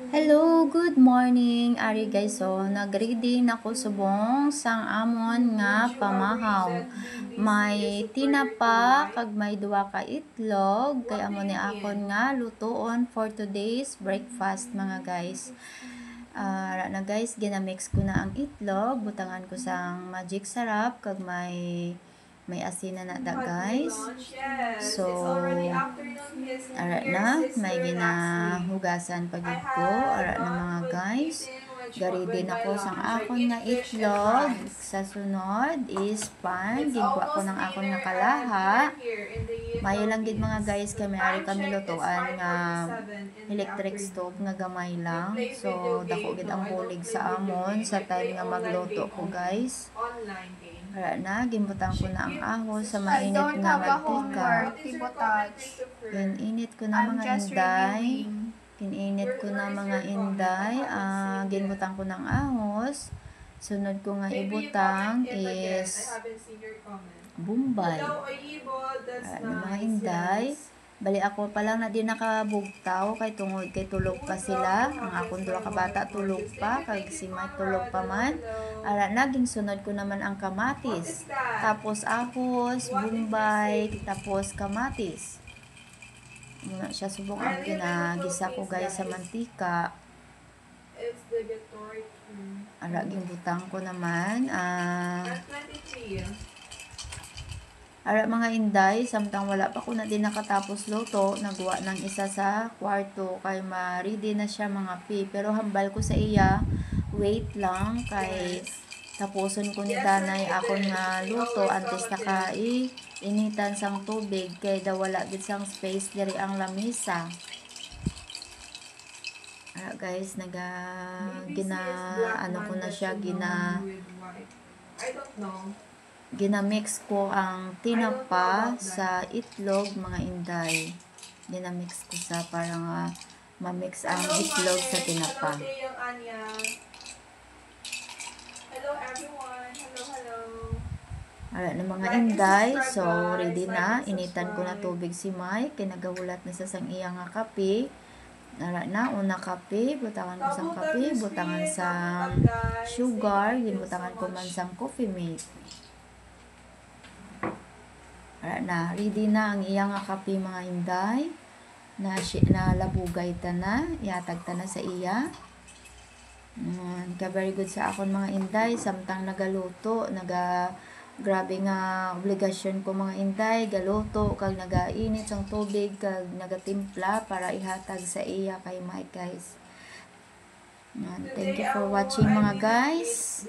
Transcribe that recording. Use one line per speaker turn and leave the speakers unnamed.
Hello, good morning. Ari guys, so nag-ready na ko subong sang amon nga pamahaw. May tinapa kag may duwa ka itlog kay amo ni akon nga lutoon for today's breakfast mga guys. Ara na guys, ginamix ko na ang itlog, butangan ko sang magic sarap kag may asin na da guys. So, ara na, may ginahugasan pagid ko, ara na mga guys. Gari din ako sang akon nga itlog. Sa sunod is pan, gigwa ko ng akon nga kalaha. Mayo lang gid mga guys, kay may kami lutuan nga electric stove nga gamay lang. So, dako gid ang bulig sa amon sa time nga magluto ko guys. Ara na, gimbutang ko na ang ahos sa mainit nga mantika. Gininit ko na mga inday. Kininit ko na mga inday. Ginbutang ko ng ahos. Sunod ko nga ibutang is bumbay. Mga inday. Bali ako pa lang na di nakabugtaw kay tungod kay tulog pa sila. Ang akong duha ka bata tulog pa kag si Mike tulog pa man. Ara naging sunod ko naman ang kamatis. Tapos ahos, bumbay, tapos kamatis. Muna siya subok ang ginagisa ko guys sa mantika. Ara gimbutang ko naman ara mga inday, samtang wala pa ko na din nakatapos luto, nagawa ng isa sa kwarto kay ma-ready na siya mga pi. Pero hambal ko sa iya, wait lang kay tapuson ko ni danay akon nga luto antes na initan sang tubig kay daw wala gid sang space diri ang lamisa. Guys, ano ko na siya, ginamix ko ang tinapa sa itlog mga inday. Ginamix ko sa para nga ma-mix ang itlog sa tinapa.
Hello everyone. Hello.
Alright na mga inday, so ready na. Initan ko na tubig si Mike, kinagahulat na sa sang iya nga kape. Alright na, una kape, butangan ko sang kape, butangan sang sugar, butangan ko man sang coffee mate. Alright na, ready na ang iya nga kape mga inday. Na labugay ta na, iatag ta na sa iya. Very good sa akon mga inday, samtang nagaluto, grabe nga obligasyon ko mga inday, galuto kag nagainit sang tubig kag nagatimpla para ihatag sa iya kay Mike guys. Thank you for watching mga guys.